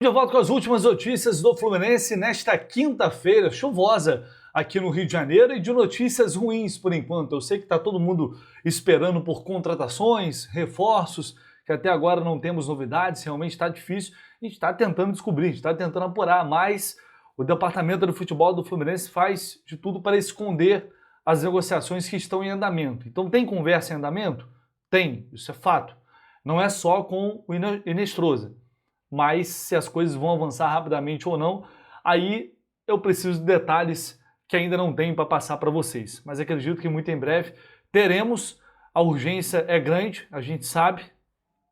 De volta com as últimas notícias do Fluminense nesta quinta-feira chuvosa aqui no Rio de Janeiro e de notícias ruins por enquanto. Eu sei que está todo mundo esperando por contratações, reforços, que até agora não temos novidades, realmente está difícil. A gente está tentando descobrir, a gente está tentando apurar, mas o departamento de futebol do Fluminense faz de tudo para esconder as negociações que estão em andamento. Então tem conversa em andamento? Tem, isso é fato. Não é só com o Inestrosa. Mas se as coisas vão avançar rapidamente ou não, aí eu preciso de detalhes que ainda não tenho para passar para vocês. Mas acredito que muito em breve teremos, a urgência é grande, a gente sabe,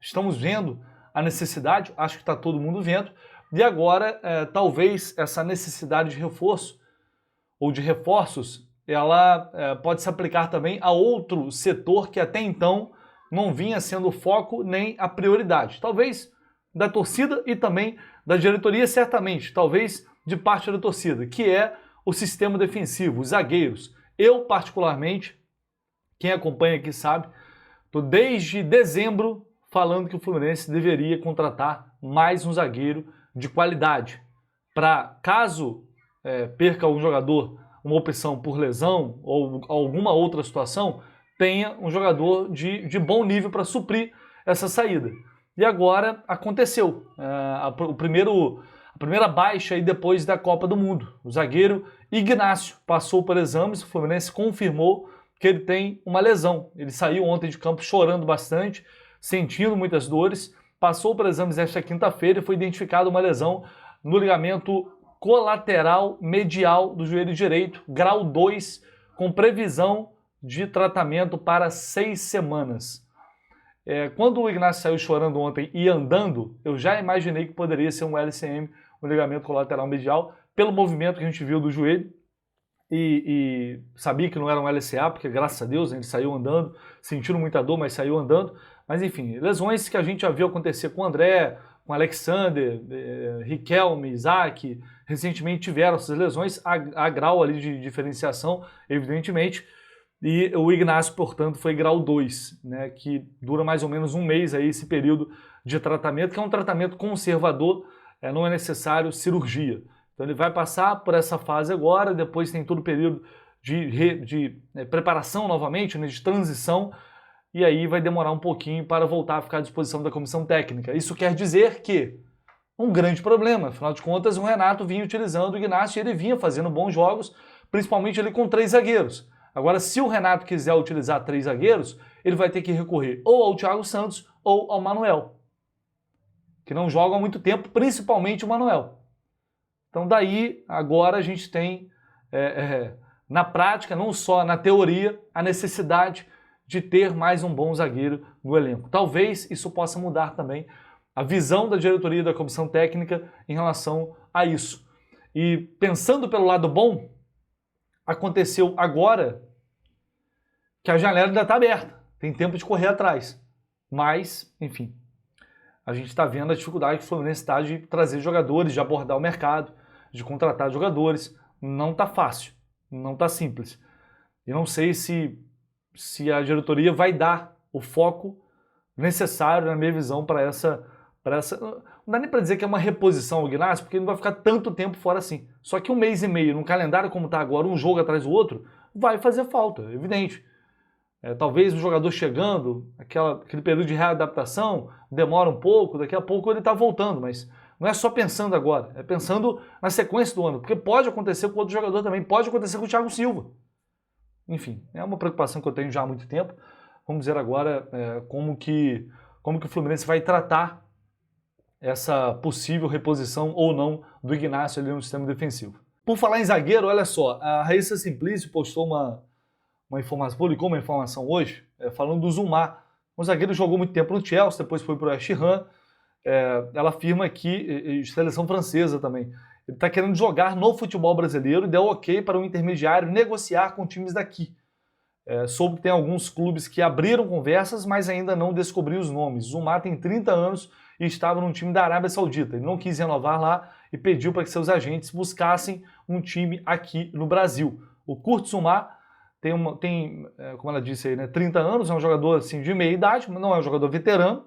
estamos vendo a necessidade, acho que está todo mundo vendo, e agora talvez essa necessidade de reforço ou de reforços, ela pode se aplicar também a outro setor que até então não vinha sendo o foco nem a prioridade. Talvez da torcida e também da diretoria, certamente, talvez de parte da torcida, que é o sistema defensivo, os zagueiros. Eu, particularmente, quem acompanha aqui sabe, estou desde dezembro falando que o Fluminense deveria contratar mais um zagueiro de qualidade, para caso perca um jogador, uma opção por lesão ou alguma outra situação, tenha um jogador de bom nível para suprir essa saída. E agora aconteceu. A primeira baixa aí depois da Copa do Mundo. O zagueiro Ignacio passou por exames, o Fluminense confirmou que ele tem uma lesão. Ele saiu ontem de campo chorando bastante, sentindo muitas dores, passou por exames nesta quinta-feira e foi identificada uma lesão no ligamento colateral medial do joelho direito, grau 2, com previsão de tratamento para 6 semanas. Quando o Ignacio saiu chorando ontem e andando, eu já imaginei que poderia ser um LCM, um ligamento colateral medial, pelo movimento que a gente viu do joelho, e sabia que não era um LCA, porque graças a Deus ele saiu andando, sentindo muita dor, mas saiu andando. Mas enfim, lesões que a gente já viu acontecer com o André, com o Alexander, Riquelme, Isaac, recentemente tiveram essas lesões, a grau ali de diferenciação, evidentemente. E o Ignacio, portanto, foi grau 2, né, que dura mais ou menos um mês aí esse período de tratamento, que é um tratamento conservador, não é necessário cirurgia. Então ele vai passar por essa fase agora, depois tem todo o período de preparação novamente, né, de transição, e aí vai demorar um pouquinho para voltar a ficar à disposição da comissão técnica. Isso quer dizer que um grande problema, afinal de contas o Renato vinha utilizando o Ignacio e ele vinha fazendo bons jogos, principalmente ele com 3 zagueiros. Agora, se o Renato quiser utilizar 3 zagueiros, ele vai ter que recorrer ou ao Thiago Santos ou ao Manuel, que não joga há muito tempo, principalmente o Manuel. Então daí, agora a gente tem, na prática, não só na teoria, a necessidade de ter mais um bom zagueiro no elenco. Talvez isso possa mudar também a visão da diretoria da comissão técnica em relação a isso. E pensando pelo lado bom, aconteceu agora que a janela ainda está aberta, tem tempo de correr atrás. Mas, enfim, a gente está vendo a dificuldade que o Fluminense está de trazer jogadores, de abordar o mercado, de contratar jogadores. Não está fácil, não está simples. E não sei se a diretoria vai dar o foco necessário, na minha visão, para essa... Não dá nem para dizer que é uma reposição ao Ignacio, porque ele não vai ficar tanto tempo fora assim. Só que um mês e meio, num calendário como está agora, um jogo atrás do outro, vai fazer falta, é evidente. Talvez o jogador chegando, aquele período de readaptação, demora um pouco, daqui a pouco ele está voltando, mas não é só pensando agora, é pensando na sequência do ano, porque pode acontecer com outro jogador também, pode acontecer com o Thiago Silva. Enfim, é uma preocupação que eu tenho já há muito tempo. Vamos ver agora como que o Fluminense vai tratar essa possível reposição ou não do Ignacio ali no sistema defensivo. Por falar em zagueiro, olha só, a Raíssa Simplício postou uma informação, publicou uma informação hoje, falando do Zumar. O zagueiro jogou muito tempo no Chelsea, depois foi para o West Ham. Ela afirma que, seleção francesa também, ele está querendo jogar no futebol brasileiro e deu ok para o intermediário negociar com times daqui. Soube que tem alguns clubes que abriram conversas, mas ainda não descobriu os nomes. Zumar tem 30 anos e estava num time da Arábia Saudita. Ele não quis renovar lá e pediu para que seus agentes buscassem um time aqui no Brasil. O Kurt Zouma tem, como ela disse aí, né, 30 anos, é um jogador assim, de meia idade, mas não é um jogador veterano,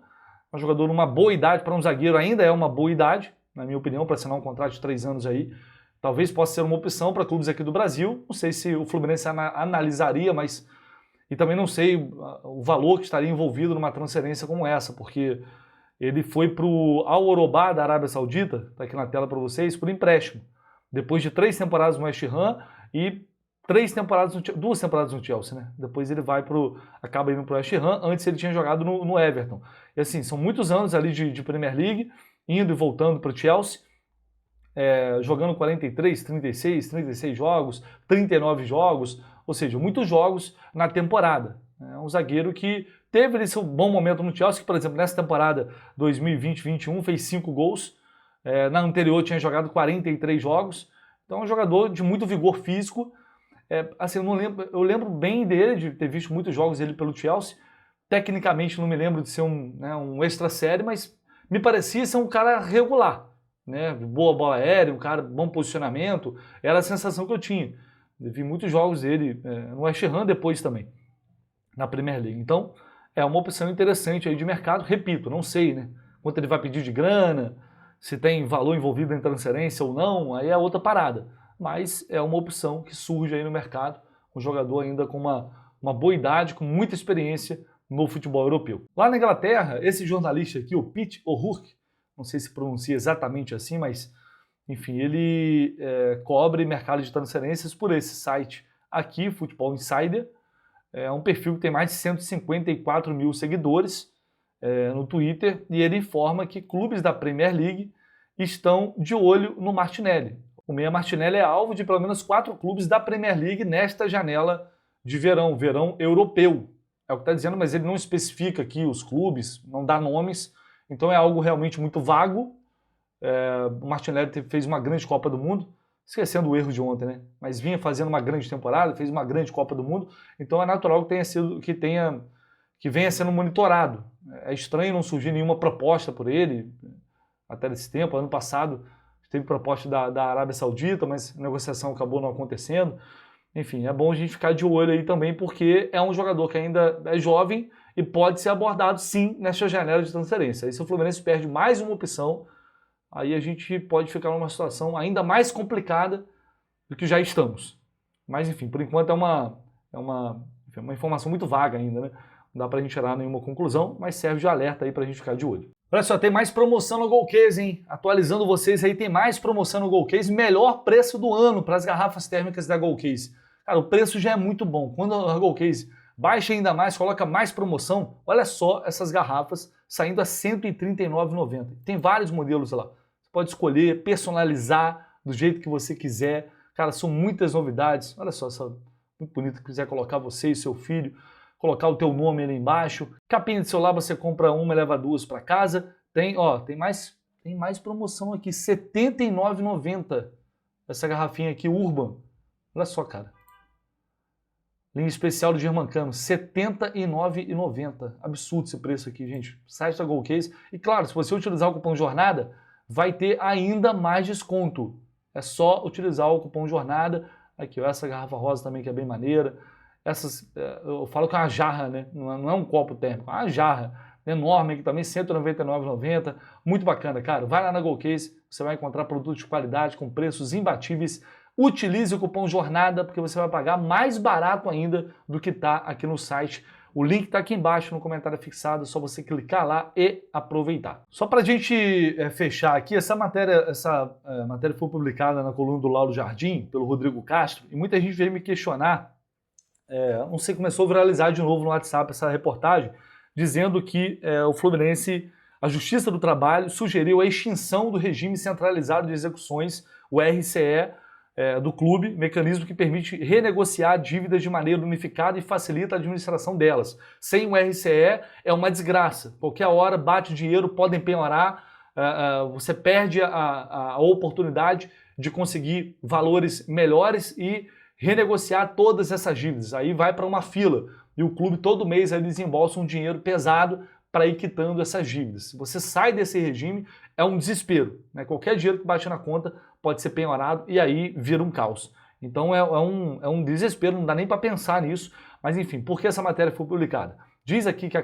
é um jogador numa boa idade, para um zagueiro ainda é uma boa idade, na minha opinião, para assinar um contrato de 3 anos aí. Talvez possa ser uma opção para clubes aqui do Brasil. Não sei se o Fluminense analisaria, mas... E também não sei o valor que estaria envolvido numa transferência como essa, porque ele foi para o Al Orobá da Arábia Saudita, está aqui na tela para vocês, por empréstimo. Depois de 3 temporadas no West Ham e 2 temporadas no Chelsea, né? Depois ele acaba indo para o West Ham, antes ele tinha jogado no Everton. E assim, são muitos anos ali de Premier League, indo e voltando para o Chelsea, jogando 43, 36 jogos, 39 jogos, ou seja, muitos jogos na temporada. É um zagueiro que teve esse bom momento no Chelsea, que, por exemplo, nessa temporada 2020-21 fez 5 gols, na anterior tinha jogado 43 jogos, então é um jogador de muito vigor físico. Assim, eu lembro bem dele, de ter visto muitos jogos dele pelo Chelsea. Tecnicamente não me lembro de ser um extra série, mas me parecia ser um cara regular, né? Boa bola aérea, um cara bom posicionamento, era a sensação que eu tinha. Eu vi muitos jogos dele no West Ham depois também, na Premier League. Então, é uma opção interessante aí de mercado. Repito, não sei, né? Quanto ele vai pedir de grana, se tem valor envolvido em transferência ou não, aí é outra parada. Mas é uma opção que surge aí no mercado, um jogador ainda com uma boa idade, com muita experiência no futebol europeu. Lá na Inglaterra, esse jornalista aqui, o Pete O'Rourke, não sei se pronuncia exatamente assim, mas enfim, ele cobre mercado de transferências por esse site aqui, Futebol Insider. É um perfil que tem mais de 154 mil seguidores no Twitter, e ele informa que clubes da Premier League estão de olho no Martinelli. O meia Martinelli é alvo de pelo menos 4 clubes da Premier League nesta janela de verão europeu. É o que está dizendo, mas ele não especifica aqui os clubes, não dá nomes, então é algo realmente muito vago. O Martinelli fez uma grande Copa do Mundo, esquecendo o erro de ontem, né? Mas vinha fazendo uma grande temporada, fez uma grande Copa do Mundo, então é natural que venha sendo monitorado. É estranho não surgir nenhuma proposta por ele, até nesse tempo. Ano passado teve proposta da Arábia Saudita, mas a negociação acabou não acontecendo. Enfim, é bom a gente ficar de olho aí também, porque é um jogador que ainda é jovem e pode ser abordado sim nessa janela de transferência. Aí se o Fluminense perde mais uma opção, aí a gente pode ficar numa situação ainda mais complicada do que já estamos. Mas enfim, por enquanto é uma informação muito vaga ainda, né? Não dá pra gente tirar nenhuma conclusão, mas serve de alerta aí pra gente ficar de olho. Olha só, tem mais promoção no Golcase, hein? Atualizando vocês aí, tem mais promoção no Golcase, melhor preço do ano para as garrafas térmicas da Golcase. Cara, o preço já é muito bom. Quando a Golcase baixa ainda mais, coloca mais promoção, olha só essas garrafas saindo a R$ 139,90. Tem vários modelos lá. Você pode escolher, personalizar do jeito que você quiser. Cara, são muitas novidades. Olha só, essa muito bonita que quiser colocar você e seu filho, colocar o teu nome ali embaixo. Capinha de celular, você compra uma e leva 2 para casa. Tem mais promoção aqui, R$ 79,90. Essa garrafinha aqui, Urban. Olha só, cara. Linha especial do Germancano, R$ 79,90. Absurdo esse preço aqui, gente. Site da Golcase. E claro, se você utilizar o cupom JORNADA, vai ter ainda mais desconto. É só utilizar o cupom JORNADA. Aqui, ó, essa garrafa rosa também que é bem maneira. Eu falo que é uma jarra, né? Não é um copo térmico, é uma jarra enorme aqui também, R$ 199,90. Muito bacana, cara. Vai lá na Golcase, você vai encontrar produtos de qualidade com preços imbatíveis. Utilize o cupom JORNADA, porque você vai pagar mais barato ainda do que está aqui no site. O link está aqui embaixo no comentário fixado, é só você clicar lá e aproveitar. Só para a gente fechar aqui, essa matéria foi publicada na coluna do Lauro Jardim, pelo Rodrigo Castro, e muita gente veio me questionar. Não sei, começou a viralizar de novo no WhatsApp essa reportagem, dizendo que o Fluminense, a Justiça do Trabalho, sugeriu a extinção do regime centralizado de execuções, o RCE, do clube, mecanismo que permite renegociar dívidas de maneira unificada e facilita a administração delas. Sem o RCE é uma desgraça. Qualquer hora bate dinheiro, podem penhorar, você perde a oportunidade de conseguir valores melhores e renegociar todas essas dívidas. Aí vai para uma fila e o clube todo mês aí desembolsa um dinheiro pesado para ir quitando essas dívidas. Se você sai desse regime, é um desespero, né? Qualquer dinheiro que bate na conta pode ser penhorado e aí vira um caos. Então é um desespero, não dá nem para pensar nisso. Mas enfim, por que essa matéria foi publicada? Diz aqui que a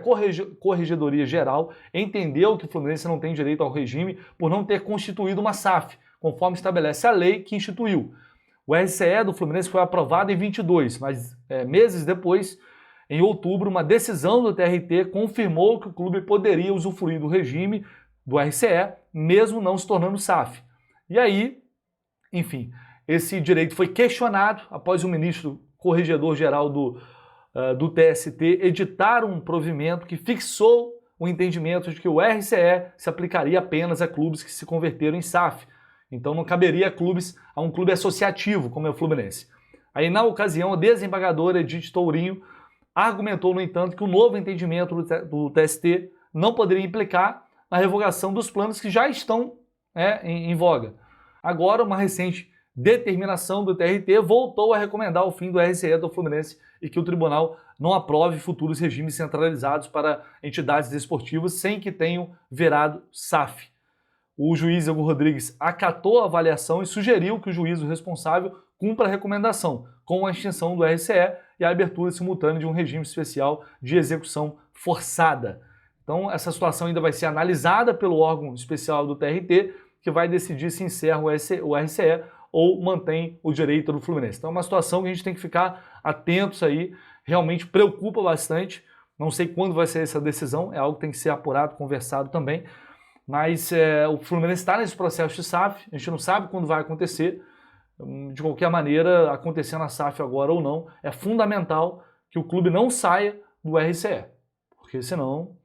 Corregedoria Geral entendeu que o Fluminense não tem direito ao regime por não ter constituído uma SAF, conforme estabelece a lei que instituiu. O RCE do Fluminense foi aprovado em 22, mas meses depois, em outubro, uma decisão do TRT confirmou que o clube poderia usufruir do regime do RCE, mesmo não se tornando SAF. E aí, enfim, esse direito foi questionado após o ministro corregedor-geral do TST editar um provimento que fixou o entendimento de que o RCE se aplicaria apenas a clubes que se converteram em SAF. Então não caberia a um clube associativo, como é o Fluminense. Aí, na ocasião, a desembargadora Edith Tourinho argumentou, no entanto, que o novo entendimento do TST não poderia implicar na revogação dos planos que já estão em voga. Agora, uma recente determinação do TRT voltou a recomendar o fim do RCE do Fluminense e que o tribunal não aprove futuros regimes centralizados para entidades desportivas sem que tenham virado SAF. O juiz Hugo Rodrigues acatou a avaliação e sugeriu que o juízo responsável cumpra a recomendação, com a extinção do RCE e a abertura simultânea de um regime especial de execução forçada. Então, essa situação ainda vai ser analisada pelo órgão especial do TRT, que vai decidir se encerra o RCE ou mantém o direito do Fluminense. Então é uma situação que a gente tem que ficar atentos aí, realmente preocupa bastante. Não sei quando vai ser essa decisão, é algo que tem que ser apurado, conversado também. Mas o Fluminense está nesse processo de SAF, a gente não sabe quando vai acontecer. De qualquer maneira, acontecendo a SAF agora ou não, é fundamental que o clube não saia do RCE, porque senão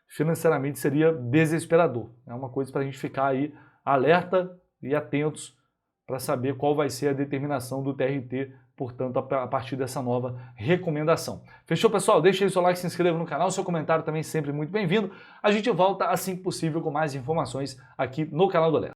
financeiramente seria desesperador. É uma coisa para a gente ficar aí alerta e atentos para saber qual vai ser a determinação do TRT, portanto, a partir dessa nova recomendação. Fechou, pessoal? Deixa aí o seu like, se inscreva no canal, seu comentário também sempre muito bem-vindo. A gente volta assim que possível com mais informações aqui no canal do Léo.